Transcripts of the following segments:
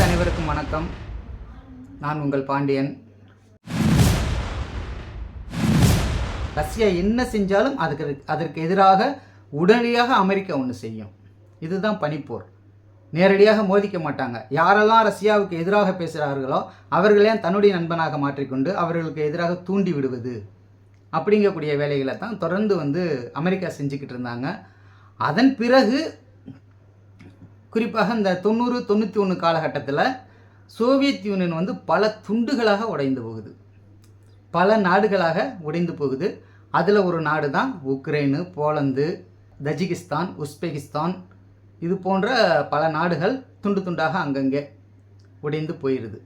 Viewers அனைவருக்கும் வணக்கம். நான் உங்கள் பாண்டியன். ரஷ்யா என்ன செஞ்சாலும் அதற்கு எதிராக உடனடியாக அமெரிக்கா ஒன்று செய்யும். இதுதான் பனிப்போர். நேரடியாக மோதிக்க மாட்டாங்க. யாரெல்லாம் ரஷ்யாவுக்கு எதிராக பேசுகிறார்களோ அவர்களே தன்னுடைய நண்பனாக மாற்றிக்கொண்டு அவர்களுக்கு எதிராக தூண்டி விடுவது அப்படிங்கக்கூடிய வேலைகளை தான் தொடர்ந்து அமெரிக்கா செஞ்சுக்கிட்டு இருந்தாங்க. அதன் பிறகு குறிப்பாக இந்த 90-91 காலகட்டத்தில் சோவியத் யூனியன் பல துண்டுகளாக உடைந்து போகுது, பல நாடுகளாக உடைந்து போகுது. அதில் ஒரு நாடு தான் உக்ரைனு, போலந்து, தஜிகிஸ்தான், உஸ்பெகிஸ்தான், இது போன்ற பல நாடுகள் துண்டு துண்டாக அங்கங்கே உடைந்து போயிடுது.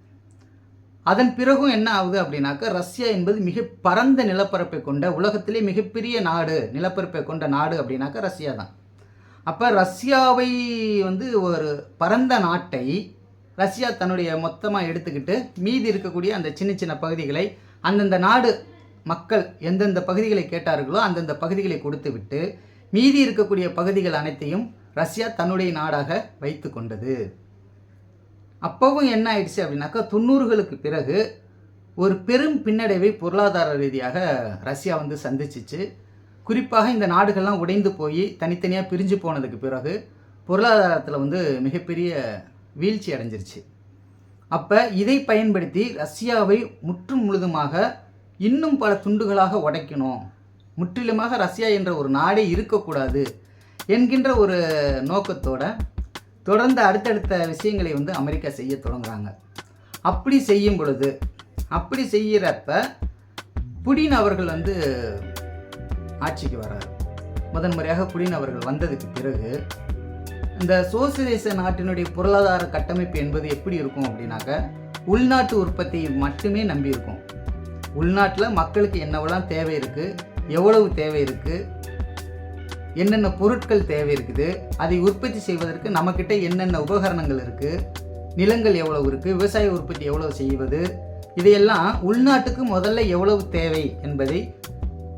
அதன் பிறகும் என்ன ஆகுது அப்படின்னாக்கா, ரஷ்யா என்பது மிக பரந்த நிலப்பரப்பை கொண்ட உலகத்திலே மிகப்பெரிய நாடு, நிலப்பரப்பை கொண்ட நாடு அப்படின்னாக்கா ரஷ்யா தான். அப்போ ரஷ்யாவை ஒரு பரந்த நாட்டை ரஷ்யா தன்னுடைய மொத்தமாக எடுத்துக்கிட்டு மீதி இருக்கக்கூடிய அந்த சின்ன சின்ன பகுதிகளை அந்தந்த நாடு மக்கள் எந்தெந்த பகுதிகளை கேட்டார்களோ அந்தந்த பகுதிகளை கொடுத்து விட்டு மீதி இருக்கக்கூடிய பகுதிகள் அனைத்தையும் ரஷ்யா தன்னுடைய நாடாக வைத்து கொண்டது. அப்போவும் என்ன ஆயிடுச்சு அப்படின்னாக்கா, 90களுக்கு பிறகு ஒரு பெரும் பின்னடைவை பொருளாதார ரீதியாக ரஷ்யா சந்திச்சிச்சு. குறிப்பாக இந்த நாடுகள்லாம் உடைந்து போய் தனித்தனியாக பிரிஞ்சு போனதுக்கு பிறகு பொருளாதாரத்தில் மிகப்பெரிய வீழ்ச்சி அடைஞ்சிருச்சு. அப்போ இதை பயன்படுத்தி ரஷ்யாவை முழுதுமாக இன்னும் பல துண்டுகளாக உடைக்கணும், முற்றிலுமாக ரஷ்யா என்ற ஒரு நாடே இருக்கக்கூடாது என்கின்ற ஒரு நோக்கத்தோட தொடர்ந்து அடுத்தடுத்த விஷயங்களை அமெரிக்கா செய்ய தொடங்குறாங்க. அப்படி செய்யும் பொழுது, அப்படி செய்கிறப்ப புடின் அவர்கள் ஆட்சிக்கு வராரு. முதன்முறையாக புடின் அவர்கள் வந்ததுக்கு பிறகு இந்த சோசியலிச நாட்டினுடைய பொருளாதார கட்டமைப்பு என்பது எப்படி இருக்கும் அப்படின்னாக்க, உள்நாட்டு உற்பத்தியை மட்டுமே நம்பி இருக்கும். உள்நாட்டில் மக்களுக்கு என்னவெல்லாம் தேவை இருக்குது, எவ்வளவு தேவை இருக்குது, என்னென்ன பொருட்கள் தேவை இருக்குது, அதை உற்பத்தி செய்வதற்கு நம்மக்கிட்ட என்னென்ன உபகரணங்கள் இருக்குது, நிலங்கள் எவ்வளவு இருக்குது, விவசாய உற்பத்தி எவ்வளவு செய்வது, இதையெல்லாம் உள்நாட்டுக்கு முதல்ல எவ்வளவு தேவை என்பதை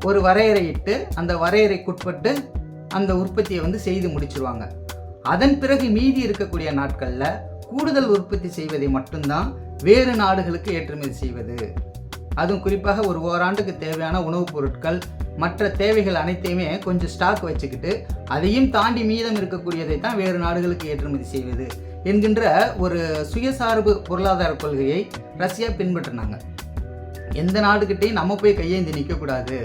ஒரு வரையறையிட்டு அந்த வரையறைக்குட்பட்டு அந்த உற்பத்தியை செய்து முடிச்சிருவாங்க. அதன் பிறகு மீதி இருக்கக்கூடிய நாட்களில் கூடுதல் உற்பத்தி செய்வதை மட்டும்தான் வேறு நாடுகளுக்கு ஏற்றுமதி செய்வது. அதுவும் குறிப்பாக ஒரு ஓராண்டுக்கு தேவையான உணவுப் பொருட்கள் மற்ற தேவைகள் அனைத்தையுமே கொஞ்சம் ஸ்டாக் வச்சுக்கிட்டு அதையும் தாண்டி மீதம் இருக்கக்கூடியதை தான் வேறு நாடுகளுக்கு ஏற்றுமதி செய்வது என்கின்ற ஒரு சுயசார்பு பொருளாதார கொள்கையை ரஷ்யா பின்பற்றினாங்க. எந்த நாடுகிட்டையும் நம்ம போய் கையேந்தி நிற்கக்கூடாது,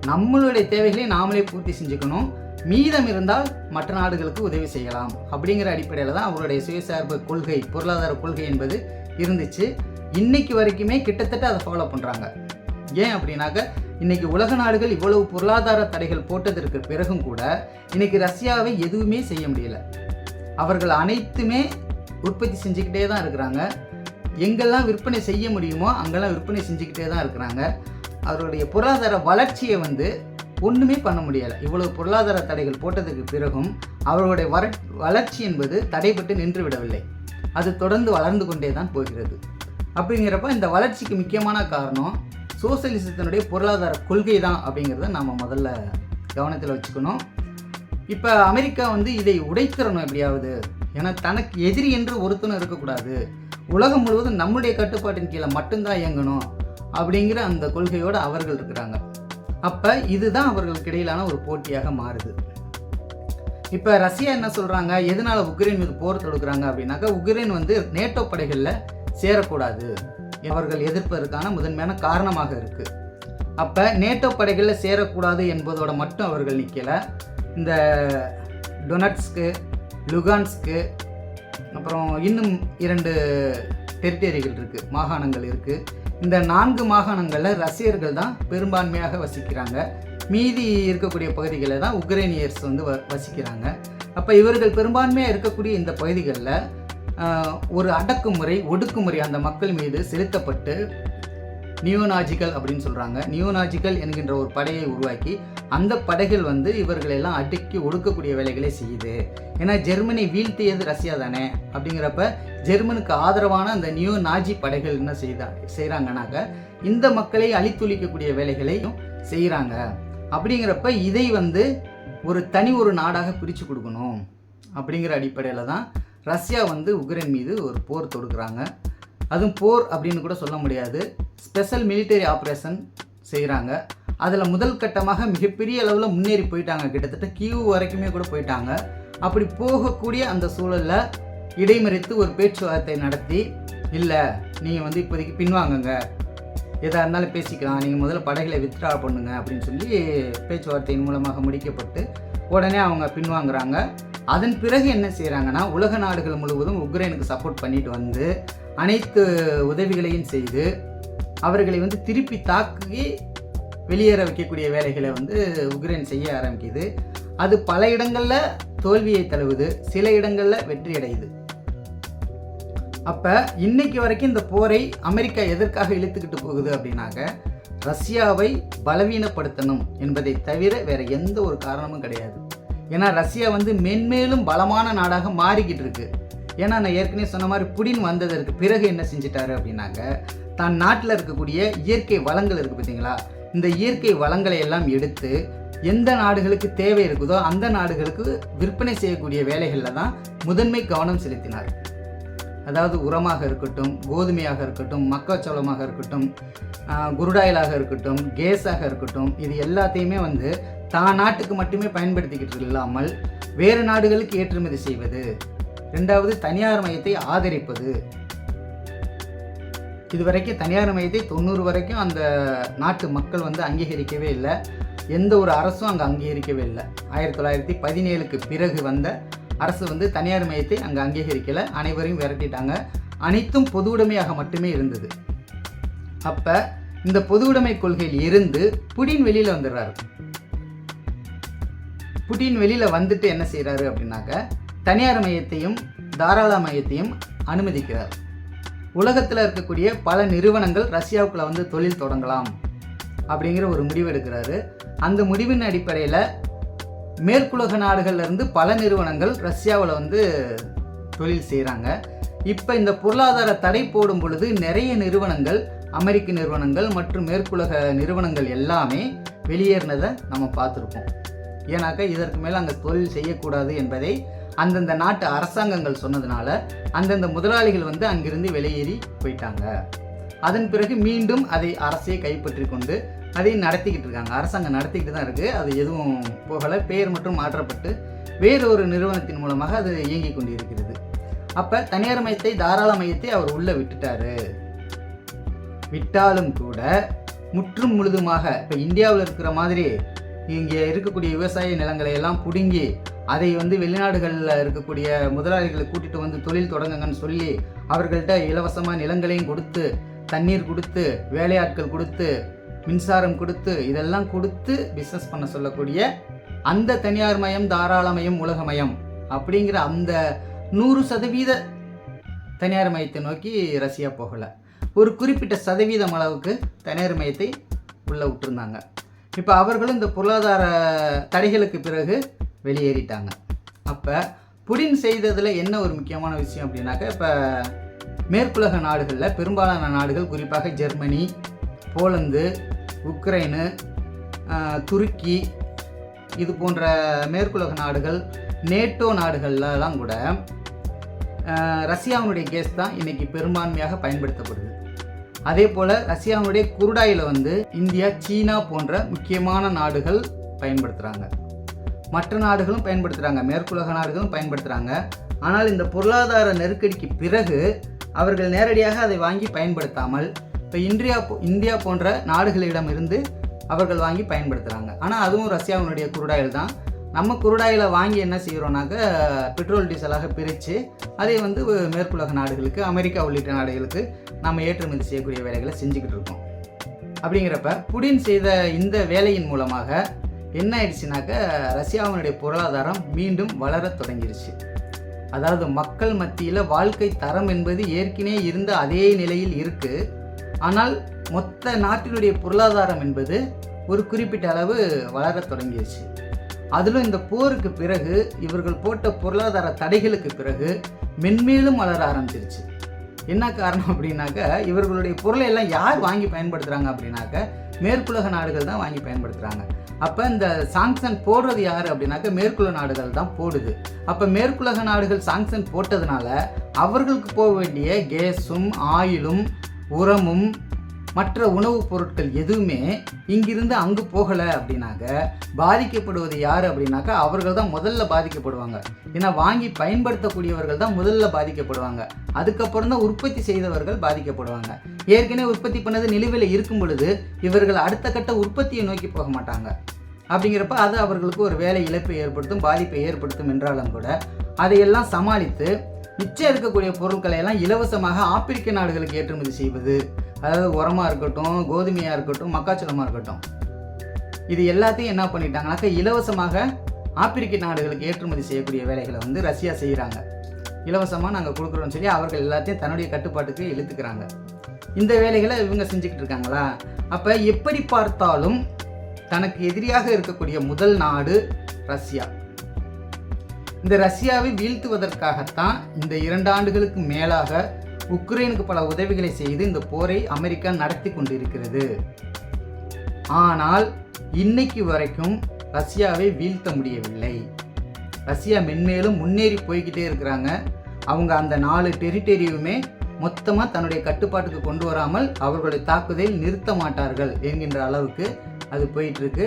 நம்மளுடைய தேவைகளை நாமளே பூர்த்தி செஞ்சுக்கணும், மீதம் இருந்தால் மற்ற நாடுகளுக்கு உதவி செய்யலாம் அப்படிங்கிற அடிப்படையில் தான் அவருடைய சுயசார்பு கொள்கை, பொருளாதார கொள்கை என்பது இருந்துச்சு. இன்னைக்கு வரைக்குமே கிட்டத்தட்ட அதை ஃபாலோ பண்ணுறாங்க. ஏன் அப்படின்னாக்க, இன்னைக்கு உலக நாடுகள் இவ்வளவு பொருளாதார தடைகள் போட்டதற்கு பிறகும் கூட இன்னைக்கு ரஷ்யாவை எதுவுமே செய்ய முடியல. அவர்கள் அனைத்துமே உற்பத்தி செஞ்சுக்கிட்டே தான் இருக்கிறாங்க. எங்கெல்லாம் விற்பனை செய்ய முடியுமோ அங்கெல்லாம் விற்பனை செஞ்சுக்கிட்டே தான் இருக்கிறாங்க. அவருடைய பொருளாதார வளர்ச்சியை ஒன்றுமே பண்ண முடியலை. இவ்வளவு பொருளாதார தடைகள் போட்டதுக்கு பிறகும் அவர்களுடைய வளர்ச்சி என்பது தடைபட்டு நின்று விடவில்லை. அது தொடர்ந்து வளர்ந்து கொண்டே தான் போகிறது. அப்படிங்கிறப்ப இந்த வளர்ச்சிக்கு முக்கியமான காரணம் சோசியலிசத்தினுடைய பொருளாதார கொள்கை தான் அப்படிங்கிறத நாம் முதல்ல கவனத்தில் வச்சுக்கணும். இப்போ அமெரிக்கா இதை உடைத்திடணும் எப்படியாவது. ஏன்னா தனக்கு எதிரி என்று ஒருத்தனும் இருக்கக்கூடாது, உலகம் முழுவதும் நம்முடைய கட்டுப்பாட்டின் கீழே மட்டும்தான் இயங்கணும் அப்படிங்கிற அந்த கொள்கையோடு அவர்கள் இருக்கிறாங்க. அப்போ இதுதான் அவர்களுக்கு இடையிலான ஒரு போட்டியாக மாறுது. இப்போ ரஷ்யா என்ன சொல்கிறாங்க, எதனால் உக்ரைன் மீது போர் தொடுக்கிறாங்க அப்படின்னாக்கா, உக்ரைன் நேட்டோ படைகளில் சேரக்கூடாது அவர்கள் எதிர்ப்பதற்கான முதன்மையான காரணமாக இருக்குது. அப்போ நேட்டோ படைகளில் சேரக்கூடாது என்பதோட மட்டும் அவர்கள் நிற்கலை. இந்த டொனட்ஸ்க்கு, லுகான்ஸ்க்கு, அப்புறம் இன்னும் 2 டெரிட்டரிகள் இருக்குது, மாகாணங்கள் இருக்குது. இந்த 4 மாகாணங்களில் ரஷ்யர்கள் தான் பெரும்பான்மையாக வசிக்கிறாங்க. மீதி இருக்கக்கூடிய பகுதிகளில் தான் உக்ரைனியர்ஸ் வசிக்கிறாங்க. அப்போ இவர்கள் பெரும்பான்மையாக இருக்கக்கூடிய இந்த பகுதிகளில் ஒரு அடக்குமுறை, ஒடுக்குமுறை அந்த மக்கள் மீது செலுத்தப்பட்டு நியோனாஜிக்கல் அப்படின்னு சொல்கிறாங்க. நியோனாஜிக்கல் என்கின்ற ஒரு படையை உருவாக்கி அந்த படைகள் இவர்களெல்லாம் அடக்கி ஒடுக்கக்கூடிய வேலைகளை செய்யுது. ஏன்னா ஜெர்மனி வீழ்த்தியது ரஷ்யா தானே. அப்படிங்கிறப்ப ஜெர்மனுக்கு ஆதரவான அந்த நியோ நாஜி படைகள் என்ன செய்கிறாங்கனாக்க, இந்த மக்களை அழித்தொழிக்கக்கூடிய வேலைகளையும் செய்கிறாங்க. அப்படிங்கிறப்ப இதை ஒரு நாடாக பிரித்து கொடுக்கணும் அப்படிங்கிற அடிப்படையில் தான் ரஷ்யா வந்து உக்ரைன் மீது ஒரு போர் தொடுக்கிறாங்க. அதுவும் போர் அப்படின்னு கூட சொல்ல முடியாது, ஸ்பெஷல் மிலிட்டரி ஆப்ரேஷன் செய்கிறாங்க. அதில் முதல் கட்டமாக மிகப்பெரிய அளவில் முன்னேறி போயிட்டாங்க, கிட்டத்தட்ட கீவ் வரைக்குமே கூட போயிட்டாங்க. அப்படி போகக்கூடிய அந்த சூழலில் இடைமறித்து ஒரு பேச்சுவார்த்தை நடத்தி, இல்லை நீங்கள் வந்து இப்போதைக்கு பின்வாங்குங்க, எதாக இருந்தாலும் பேசிக்கலாம், நீங்கள் முதல்ல படைகளை வித்ட்ரா பண்ணுங்க அப்படின்னு சொல்லி பேச்சுவார்த்தையின் மூலமாக முடிக்கப்பட்டு உடனே அவங்க பின்வாங்குறாங்க. அதன் பிறகு என்ன செய்கிறாங்கன்னா, உலக நாடுகள் முழுவதும் உக்ரைனுக்கு சப்போர்ட் பண்ணிட்டு வந்து அனைத்து உதவிகளையும் செய்து அவர்களை வந்து திருப்பி தாக்கி வெளியேற வைக்கக்கூடிய வேலைகளை வந்து உக்ரைன் செய்ய ஆரம்பிக்குது. அது பல இடங்களில் தோல்வியை தழுவுது, சில இடங்களில் வெற்றி அடையுது. அப்போ இன்னைக்கு வரைக்கும் இந்த போரை அமெரிக்கா எதற்காக இழுத்துக்கிட்டு போகுது அப்படின்னாக்க, ரஷ்யாவை பலவீனப்படுத்தணும் என்பதை தவிர வேற எந்த ஒரு காரணமும் கிடையாது. ஏன்னா ரஷ்யா வந்து மென்மேலும் பலமான நாடாக மாறிக்கிட்டு இருக்கு. ஏன்னா நான் ஏற்கனவே சொன்ன மாதிரி புடின் வந்ததற்கு பிறகு என்ன செஞ்சிட்டாரு அப்படின்னாக்க, தான் நாட்டில் இருக்கக்கூடிய இயற்கை வளங்கள் இருக்குது பார்த்தீங்களா, இந்த இயற்கை வளங்களை எல்லாம் எடுத்து எந்த நாடுகளுக்கு தேவை இருக்குதோ அந்த நாடுகளுக்கு விற்பனை செய்யக்கூடிய வேலைகளில் தான் முதன்மை கவனம் செலுத்தினார். அதாவது உரமாக இருக்கட்டும், கோதுமையாக இருக்கட்டும், மக்காச்சோளமாக இருக்கட்டும், குருடாயிலாக இருக்கட்டும், கேஸாக இருக்கட்டும், இது எல்லாத்தையுமே வந்து தான் நாட்டுக்கு மட்டுமே பயன்படுத்திக்கிட்டு இல்லாமல் வேறு நாடுகளுக்கு ஏற்றுமதி செய்வது. ரெண்டாவது, தனியார் மையத்தை ஆதரிப்பது. இதுவரைக்கும் தனியார் மையத்தை 90 வரைக்கும் அந்த நாட்டு மக்கள் வந்து அங்கீகரிக்கவே இல்லை, எந்த ஒரு அரசும் அங்கே அங்கீகரிக்கவே இல்லை. 1917க்கு பிறகு வந்த அரசு வந்து தனியார் மையத்தை அங்கே அங்கீகரிக்கலை, அனைவரையும் விரட்டிட்டாங்க. அனைத்தும் பொது உடைமையாக மட்டுமே இருந்தது. அப்போ இந்த பொது உடைமை கொள்கையில் இருந்து புடின் வெளியில் வந்துடுறாரு. புடின் வெளியில் வந்துட்டு என்ன செய்கிறாரு அப்படின்னாக்க, தனியார் மையத்தையும் தாராள மையத்தையும் அனுமதிக்கிறார். உலகத்தில் இருக்கக்கூடிய பல நிறுவனங்கள் ரஷ்யாவுக்குள்ள வந்து தொழில் தொடங்கலாம் அப்படிங்கிற ஒரு முடிவு எடுக்கிறாரு. அந்த முடிவின் அடிப்படையில் மேற்குலக நாடுகள்லேருந்து பல நிறுவனங்கள் ரஷ்யாவில் வந்து தொழில் செய்கிறாங்க. இப்போ இந்த பொருளாதார தடை போடும் பொழுது நிறைய நிறுவனங்கள், அமெரிக்க நிறுவனங்கள் மற்றும் மேற்குலக நிறுவனங்கள் எல்லாமே வெளியேறினதை நம்ம பார்த்துருக்கோம். ஏன்னாக்கா இதற்கு மேலே அங்கே தொழில் செய்யக்கூடாது என்பதை அந்தந்த நாட்டு அரசாங்கங்கள் சொன்னதுனால அந்தந்த முதலாளிகள் வந்து அங்கிருந்து வெளியேறி போயிட்டாங்க. அதன் பிறகு மீண்டும் அதை அரசே கைப்பற்றி கொண்டு அதை நடத்திக்கிட்டு இருக்காங்க. அரசாங்கம் நடத்திக்கிட்டு தான் இருக்குது, அது எதுவும் போகலை, பெயர் மட்டும் மாற்றப்பட்டு வேறொரு நிறுவனத்தின் மூலமாக அது இயங்கி கொண்டு இருக்கிறது. அப்போ தனியார் மையத்தை தாராள மையத்தை அவர் உள்ளே விட்டுட்டாரு. விட்டாலும் கூட முற்றும் முழுதுமாக இப்போ இந்தியாவில் இருக்கிற மாதிரி இங்கே இருக்கக்கூடிய விவசாய நிலங்களை எல்லாம் பிடுங்கி அதை வந்து வெளிநாடுகளில் இருக்கக்கூடிய முதலாளிகளை கூட்டிகிட்டு வந்து தொழில் தொடங்குங்கன்னு சொல்லி அவர்கள்ட்ட இலவசமாக நிலங்களையும் கொடுத்து, தண்ணீர் கொடுத்து, வேலையாட்கள் கொடுத்து, மின்சாரம் கொடுத்து, இதெல்லாம் கொடுத்து பிஸ்னஸ் பண்ண சொல்லக்கூடிய அந்த தனியார் மயம், தாராளமயம், உலகமயம் அப்படிங்கிற அந்த 100% தனியார் மையத்தை நோக்கி ரஷ்யா போகலை. ஒரு குறிப்பிட்ட சதவீதம் அளவுக்கு தனியார் மையத்தை உள்ளே விட்டுருந்தாங்க. இப்போ அவர்களும் இந்த பொருளாதார தடைகளுக்கு பிறகு வெளியேறிட்டாங்க. அப்போ புடின் செய்ததில் என்ன ஒரு முக்கியமான விஷயம் அப்படின்னாக்கா, இப்போ மேற்குலக நாடுகளில் பெரும்பாலான நாடுகள், குறிப்பாக ஜெர்மனி, போலந்து, உக்ரைனு, துருக்கி, இது போன்ற மேற்குலக நாடுகள், நேட்டோ நாடுகள்லாம் கூட ரஷ்யாவினுடைய கேஸ் தான் இன்றைக்கி பெரும்பான்மையாக பயன்படுத்தப்படுது. அதே போல் ரஷ்யாவினுடைய குருடாயில் வந்து இந்தியா, சீனா போன்ற முக்கியமான நாடுகள் பயன்படுத்துகிறாங்க. மற்ற நாடுகளும் பயன்படுத்துகிறாங்க, மேற்குலக நாடுகளும் பயன்படுத்துகிறாங்க. ஆனால் இந்த பொருளாதார நெருக்கடிக்கு பிறகு அவர்கள் நேரடியாக அதை வாங்கி பயன்படுத்தாமல் இப்போ இந்தியா போன்ற நாடுகளிடமிருந்து அவர்கள் வாங்கி பயன்படுத்துகிறாங்க. ஆனால் அதுவும் ரஷ்யாவினுடைய குருடாயில் தான். நம்ம குருடாயில் வாங்கி என்ன செய்கிறோன்னாக்க, பெட்ரோல் டீசலாக பிரித்து அதை வந்து மேற்குலக நாடுகளுக்கு, அமெரிக்கா உள்ளிட்ட நாடுகளுக்கு நம்ம ஏற்றுமதி செய்யக்கூடிய வேலைகளை செஞ்சுக்கிட்டு இருக்கோம். அப்படிங்கிறப்ப புடின் செய்த இந்த வேலையின் மூலமாக என்ன ஆயிடுச்சுனாக்க, ரஷ்யாவினுடைய பொருளாதாரம் மீண்டும் வளர தொடங்கிருச்சு. அதாவது மக்கள் மத்தியில் வாழ்க்கை தரம் என்பது ஏற்கனவே இருந்த அதே நிலையில் இருக்குது. ஆனால் மொத்த நாட்டினுடைய பொருளாதாரம் என்பது ஒரு குறிப்பிட்ட அளவு வளர தொடங்கிருச்சு. அதிலும் இந்த போருக்கு பிறகு, இவர்கள் போட்ட பொருளாதார தடைகளுக்கு பிறகு மென்மேலும் வளர ஆரம்பிச்சிருச்சு. என்ன காரணம் அப்படின்னாக்க, இவர்களுடைய பொருளை எல்லாம் யார் வாங்கி பயன்படுத்துகிறாங்க அப்படின்னாக்க, மேற்குலக நாடுகள் தான் வாங்கி பயன்படுத்துகிறாங்க. அப்போ இந்த சாங்ஷன் போடுறது யார் அப்படின்னாக்க மேற்குலக நாடுகள் தான் போடுது. அப்போ மேற்குலக நாடுகள் சாங்ஷன் போட்டதுனால அவர்களுக்கு போக வேண்டிய கேஸும் ஆயிலும் உரமும் மற்ற உணவுப் பொருட்கள் எதுவுமே இங்கிருந்து அங்கு போகலை அப்படின்னாக்க பாதிக்கப்படுவது யார் அப்படின்னாக்கா அவர்கள் தான் முதல்ல பாதிக்கப்படுவாங்க. ஏன்னா வாங்கி பயன்படுத்தக்கூடியவர்கள் தான் முதல்ல பாதிக்கப்படுவாங்க. அதுக்கப்புறம் தான் உற்பத்தி செய்தவர்கள் பாதிக்கப்படுவாங்க. ஏற்கனவே உற்பத்தி பண்ணது நிலுவையில் இருக்கும் பொழுது இவர்கள் அடுத்த கட்ட உற்பத்தியை நோக்கி போக மாட்டாங்க. அப்படிங்கிறப்ப அது அவர்களுக்கு ஒரு வேலை இழப்பை ஏற்படுத்தும், பாதிப்பை ஏற்படுத்தும் என்றாலும் கூட அதையெல்லாம் சமாளித்து மிச்சம் இருக்கக்கூடிய பொருட்களை எல்லாம் இலவசமாக ஆப்பிரிக்க நாடுகளுக்கு ஏற்றுமதி செய்வது, அதாவது உரமாக இருக்கட்டும், கோதுமையாக இருக்கட்டும், மக்காச்சோளமாக இருக்கட்டும், இது எல்லாத்தையும் என்ன பண்ணிட்டாங்கனாக்கா இலவசமாக ஆப்பிரிக்க நாடுகளுக்கு ஏற்றுமதி செய்யக்கூடிய வேலைகளை வந்து ரஷ்யா செய்கிறாங்க. இலவசமாக நாங்கள் கொடுக்குறோன்னு சொல்லி அவர்கள் எல்லாத்தையும் தன்னுடைய கட்டுப்பாட்டுக்கு இழுத்துக்கிறாங்க. இந்த வேலைகளை இவங்க செஞ்சுக்கிட்டு இருக்காங்களா? அப்போ எப்படி பார்த்தாலும் தனக்கு எதிரியாக இருக்கக்கூடிய முதல் நாடு ரஷ்யா. இந்த ரஷ்யாவை வீழ்த்துவதற்காகத்தான் இந்த 2 ஆண்டுகளுக்கு மேலாக உக்ரைனுக்கு பல உதவிகளை செய்து இந்த போரை அமெரிக்கா நடத்தி கொண்டிருக்கிறது. ஆனால் இன்னைக்கு வரைக்கும் ரஷ்யாவை வீழ்த்த முடியவில்லை. ரஷ்யா மென்மேலும் முன்னேறி போய்கிட்டே இருக்கிறாங்க. அவங்க அந்த 4 டெரிட்டரியுமே மொத்தமாக தன்னுடைய கட்டுப்பாட்டுக்கு கொண்டு வராமல் அவர்களுடைய தாக்குதலை நிறுத்த மாட்டார்கள் என்கின்ற அளவுக்கு அது போயிட்டுருக்கு.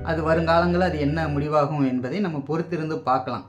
அது வருங்காலங்களில் அது என்ன முடிவாகும் என்பதை நம்ம பொறுத்திருந்து பார்க்கலாம்.